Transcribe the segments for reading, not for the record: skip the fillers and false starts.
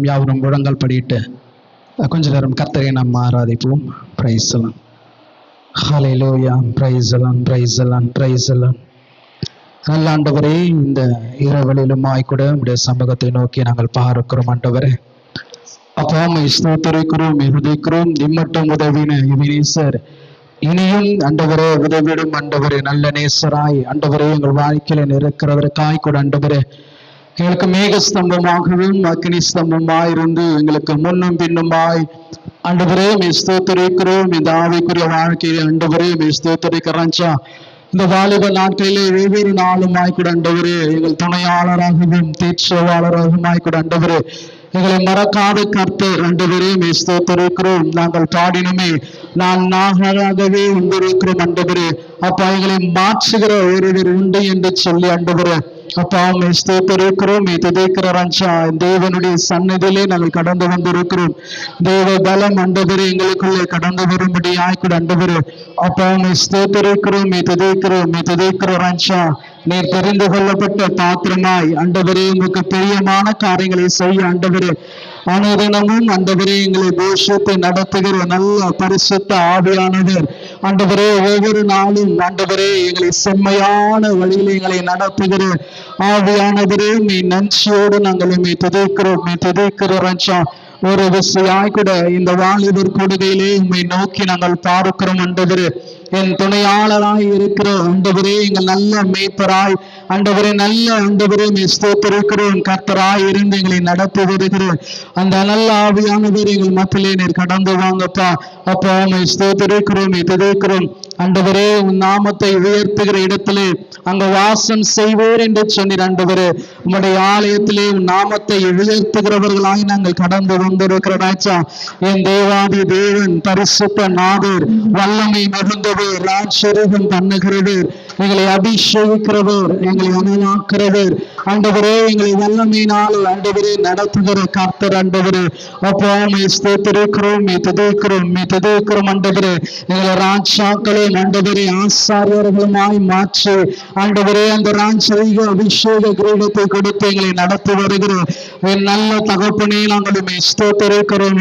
யாவரும் முழங்கால் படியிட்டு கொஞ்ச நேரம் கர்த்தரை நாம் ஆராதிப்போம். பிரைஸ் எல்லாம். ஹல்லேலூயா. பிரைஸ் எல்லாம், பிரைஸ் எல்லாம், பிரைஸ் எல்லாம். நல்ல ஆண்டவரே, இந்த இரவலிலுமாய் கூட உடைய சமூகத்தை நோக்கி நாங்கள் பார்க்கிறோம். ஆண்டவரே அப்பா, ஸ்தோத்திரிக்கிறோம், இருதிக்கிறோம். இம்மட்டும் உதவின எபினேசர் இனியும் ஆண்டவரே உதவிடும். ஆண்டவரே நல்ல நேசராய் ஆண்டவரே எங்கள் வாழ்க்கையில இருக்கிறதற்காய் கூட ஆண்டவரே எங்களுக்கு மேகஸ்தம்பமாகவும் அக்னி ஸ்தம்பமாய் இருந்து எங்களுக்கு முன்னும் பின்னுமாய் ஆண்டவரே ஸ்தோத்திரிக்கிறோம். இந்த ஆவிக்குரிய வாழ்க்கையில ஆண்டவரே ஸ்தோத்திரிக்கிறோம்ச்சா. இந்த வாலிப நாட்களிலே ஒவ்வொரு நாளுமாய் கூட ஆண்டவரே எங்கள் துணையாளராகவும் தீட்சையாளராகவுமாய் கூட ஆண்டவரே எங்களை மறக்காத கர்த்தர் ஆண்டவரே ஸ்தோத்திரிக்கிறோம். நாங்கள் பாடினமே நான் நாகராகவே வந்திருக்கிறோம் ஆண்டவரே. அப்பா, எங்களை மாற்றுகிற ஒருவர் உண்டு என்று சொல்லி ஆண்டவரே அப்பா ஸ்தோத்திரிக்கிறோம். துதிக்கிறோம்ச்சா. தேவனுடைய சன்னதியிலே நாங்கள் கடந்து வந்திருக்கிறோம். தேவ பலம் ஆண்டவரே எங்களுக்குள்ளே கடந்து வரும்படி ஆய்க்கூட ஆண்டவரே அப்பா ஸ்தோத்திரிக்கிறோம். துதிக்கிறோம்ச்சா. நீர் தெரிந்து கொள்ளப்பட்ட பாத்திரமாய் ஆண்டவரே உங்களுக்கு பிரியமான காரியங்களை செய்ய ஆண்டவரே அனுதினமும் ஆண்டவரே எங்களை கோஷத்தை நடத்துகிற நல்ல பரிசுத்த ஆவியானவர் ஆண்டவரே ஒவ்வொரு நாளும் ஆண்டவரே எங்களை செம்மையான வழியில் எங்களை நடத்துகிற ஆவியானவரே நீ நன்றியோடு நாங்கள் துதிக்கிறோம். ஒரு விசையாய் கூட இந்த வாலிபர் கொடுகையிலே உண்மை நோக்கி நாங்கள் பார்க்கிறோம் ஆண்டவரே. என் துணையாளராய் இருக்கிற ஆண்டவரே எங்கள் நல்ல மேய்ப்பராய் ஆண்டவரே நல்ல ஆண்டவரே ஸ்தோத்திரிக்கிறோம். கர்த்தராய் இருந்து எங்களை நடத்தி வருகிறோம். அந்த நல்ல ஆவியானவர் எங்கள் மத்தியிலே நீர் கடந்து வாங்கப்பா. அப்பா ஸ்தோத்திரிக்கிறோம். ஆண்டவரே உன் நாமத்தை உயர்த்துகிற இடத்திலே அங்க வாசம் செய்வோர் என்று சொன்னீர் ஆண்டவரே. உம்முடைய ஆலயத்திலே உன் நாமத்தை உயர்த்துகிறவர்களாய் நாங்கள் கடந்து வந்திருக்கிறோம். என் தேவாதி தேவன் பரிசுத்த நாதர் வல்லமை மிகுந்தவர் ராஜ்சரீகம் பண்ணுகிறவர் எங்களை அபிஷேகிக்கிறவர் எங்களை அனலாக்கிறவர் ஆண்டவரே எங்களை வல்லமையினால் ஆண்டவரே நடத்துகிற கர்த்தர் ஆண்டவரே. அப்பா ஸ்தோத்திரிக்கிறோம் ஆண்டவரே. எங்களை ராஜாக்களும் ஆண்டவரே ஆசாரியர்களுமாய் மாற்றி ஆண்டவரே அந்த ராஜ்சரீக அபிஷேக கிரீடத்தை கொடுத்து எங்களை நடத்தி வருகிறோம். நல்ல தகப்பனே நாங்களும் ஸ்தோத்திரிக்கிறோம்.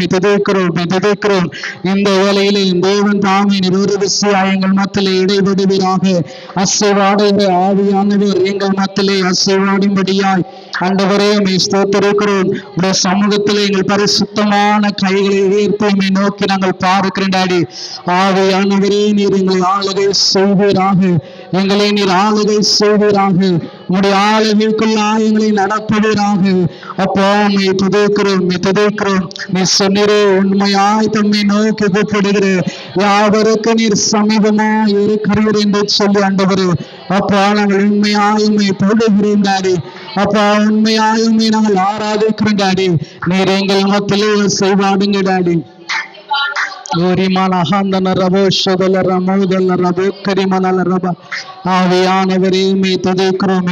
இந்த வேளையிலே தேவன் தாமே ஒரு விஷயம் எங்கள் மத்தியிலே இடைபடுவீராக. அசைவாடுகிற ஆவியானவர் எங்கள் மத்தியிலே அசைவாடும்படியாய் ஆண்டவரே ஸ்தோத்திரிக்கிறோம். உடைய சமூகத்திலே எங்கள் பரிசுத்தமான கைகளை உயர்த்தி நோக்கி நாங்கள் பார்க்கிறோம். டாடி ஆவியானவரே நீர் எங்களை ஆளுகை செய்வீராக. எங்களை நீர் ஆளுகை செய்வீராக. உடைய ஆளுகைக்குள்ளாய் எங்களை நடத்துவீராக. அப்போ துதிக்கிறோம். நீ சொன்னீரே உண்மையாய் தம்மை நோக்கி கூப்பிடுகிற யாவருக்கு நீர் சமீபமாய் இருக்கிறீர் என்று சொல்லி ஆண்டவரே. அப்பா நாங்கள் உண்மையாயுமே தொழுகிறோம் டாடி. அப்பா உண்மையாயுமே நாங்கள் ஆராதிக்கிறோம் டாடி. நீர் எங்கள் மத்தியிலே செய்வாடுங்க டாடி. ஆவியானவரே துதிக்கிறோம்.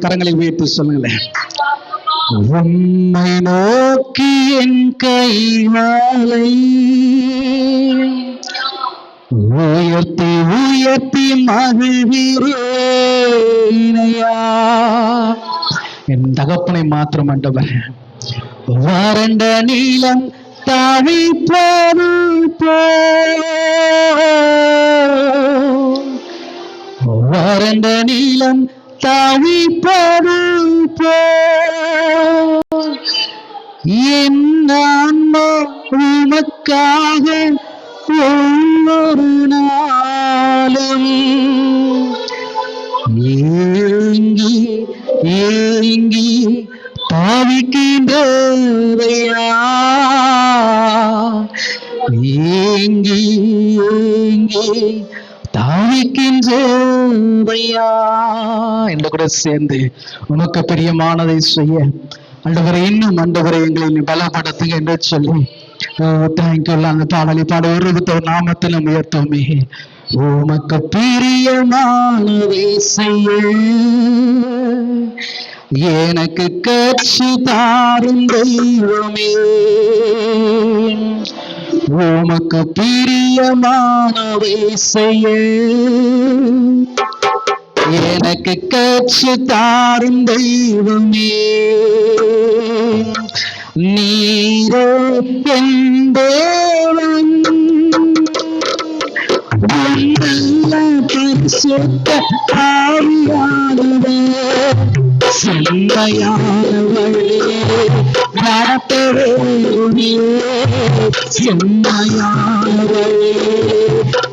கரங்களை உயர்த்தி சொல்லுங்களேன். உம்மை நோக்கி என் கைகளை உயர்த்தி மகிழ்கிறேனையா. என் தகப்பனை மாத்திரம் ஆண்டவர். வறண்ட நீளம் தவிப்பது வறண்ட நீளம் தவிப்பது என் ஆன்மா உமக்காக ஒவ்வொரு நாளும் ஏங்கி தாவிக்கின்றதையா. ஏங்கி தாவிக்கின்றதையா என்று கூட சேர்ந்து உனக்கு பிரியமானதை செய்ய ஆண்டவரை இன்னும் ஆண்டவரை எங்களை பலப்படுத்துங்க என்று சொல்லி தேங்க்யூ. அந்த பாடலை பாட ஒரு நாமத்திலும் உயர்த்தோமே. உமக்கு பிரியமானதை செய்ய எனக்கு கட்சி தாரும் தெய்வமே. உமக்கு பிரியமானவை செய்ய எனக்கு கற்று தாரும் தெய்வமே. நீரே என் தேவன், பரிசுத்த ஆவியானவர் செம்மையான வழியே நடத்த வேண்டுமே. செம்மையான வழியே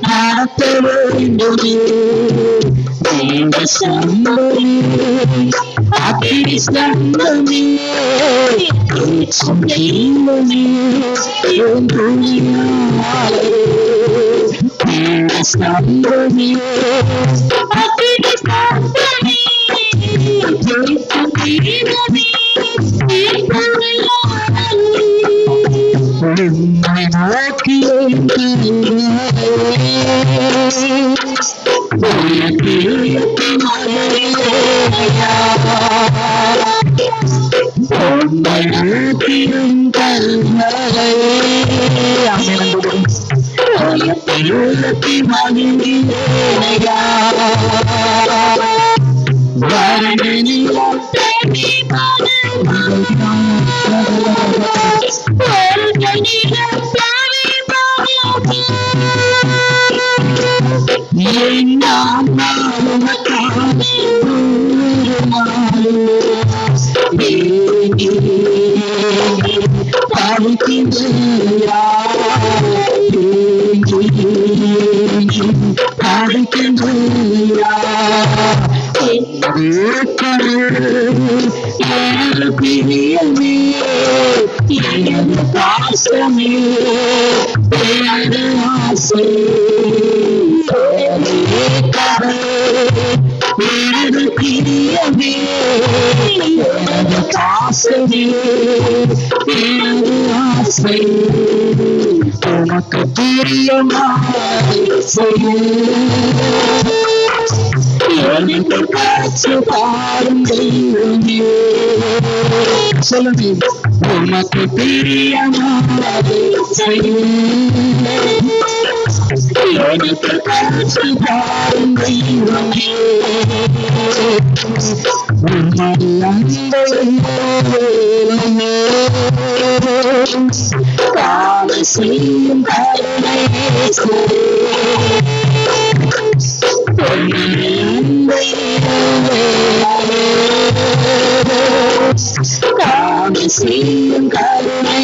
நடத்த வேண்டுமே. தேவ சம்பமே அக்கினி ஸ்தம்பமே தெய்வமே என் துணையாளரே. தேவ சம்பமே அக்கினி ஸ்தம்பமே தெய்வமே என் துணையாளரே. உம்மை நோக்கி உமக்கு பிரியமானவை செய்ய எனக்கு காட்சி தாரும் தெய்வமே. சொல்லுங்க, உமக்கு பிரியமானவை செய்ய எனக்கு காட்சி தாரும் தெய்வமே. உமது அன்பை காண செய்யும் கருணை காண செய்யும் கருணை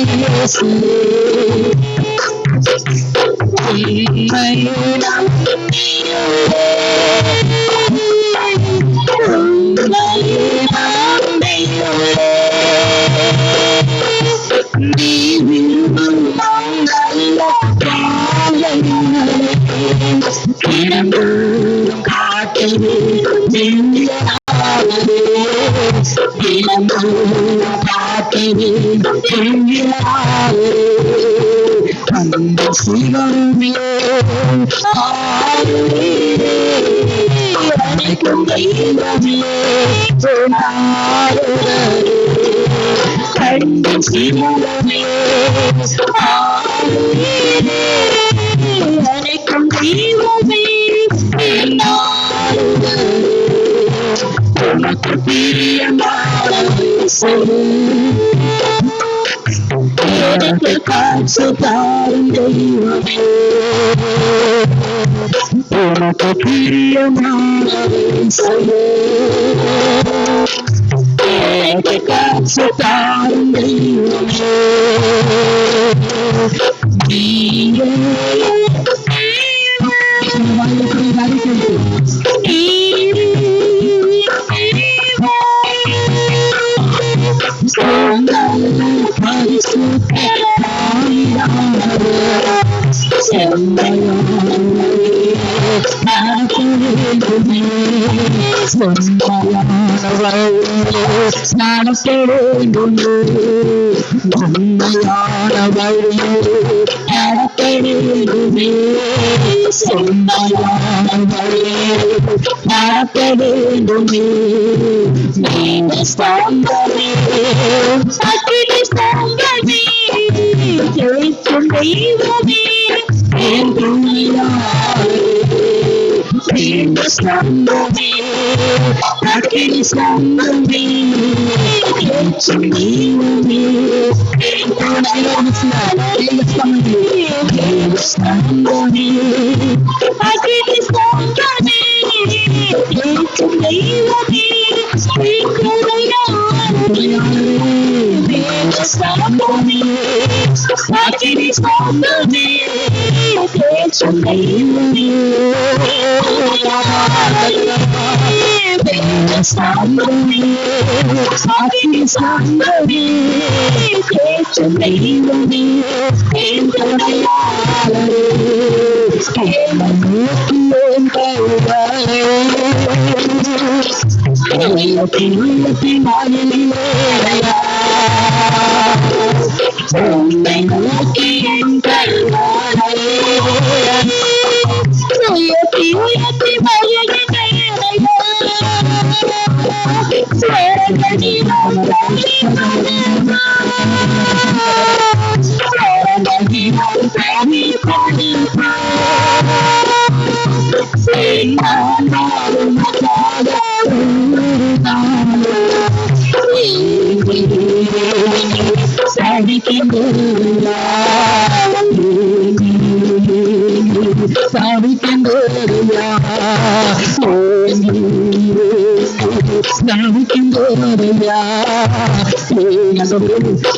அந்த சிவருமே அனைக்கும் தெய்வமே கண்ட சிவருமே அனைக்கும் தெய்வமே உனக்கு பிரியமானவை செய்ய எனக்கு காட்சி தாரும் தெய்வமே. உனக்கு பிரியமானவை செய்ய எனக்கு காட்சி தாரும் தெய்வமே. கேட்கும் தெய்வமே என் துணையாளரே ஸ்தம்பமே அக்கினி ஸ்தம்பமே கேட்கும் தெய்வமே என் துணையாளரே ஸ்தம்பமே அக்கினி ஸ்தம்பமே கேட்கும் தெய்வமே என் துணையாளரே ஸ்தம்பமே அக்கினி ஸ்தம்பமே கேட்கும் தெய்வமே ஸ்தம்பமே அக்கினி ஸ்தம்பமே கேட்கும் தெய்வமே என் துணையாளரே உன்னை நோக்கி என் கருவாளரே உயர்த்தி உயர்த்தி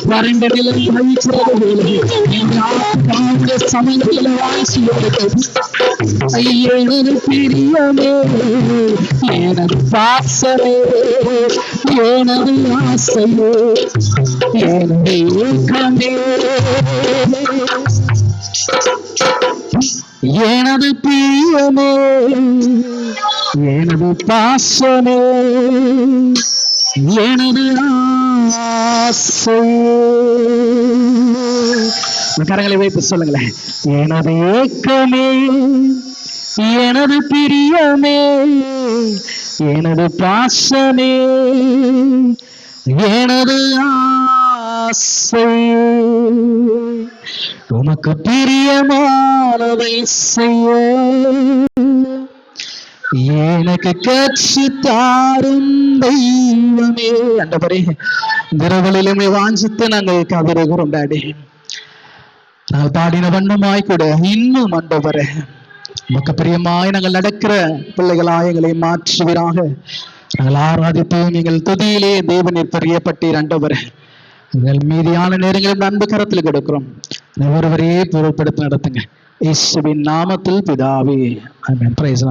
வறண்ட நிலை சமயத்தில் எனது பிரியமே எனது பாசமே எனது ஆசையே எனது ஏக்கமே எனது பிரியமே எனது பாசமே எனது ஆசை. கரங்களை வைத்து சொல்லுங்களேன். எனது ஏக்கமே எனது பிரியமே எனது பாசமே எனது ஆசை. உமக்கு பிரியமானதை செய்ய எனக்கு கட்சி தாரும் தெய்வமே. ஆண்டவரே, இரவலிலுமே வாஞ்சித்து நாங்கள் கதறுகிறோம் டாடி. நாங்கள் பாடின வண்ணமாய் கூட இன்னும் ஆண்டவரே உமக்கு பிரியமாய் நாங்கள் நடக்கிற பிள்ளைகளாய் எங்களை மாற்றுவீராக. நாங்கள் ஆராதிப்போம். எங்கள் துதியிலே தேவனில் பிரியப்பட்டீர் ஆண்டவரே. எங்கள் மீதியான நேரங்களில் அன்பு கரத்தில் கொடுக்கிறோம். ஒருவரையே பொருட்படுத்தி நடத்துங்க. இயேசுவின் நாமத்தில் பிதாவே. ஆமென். பிரைஸ்.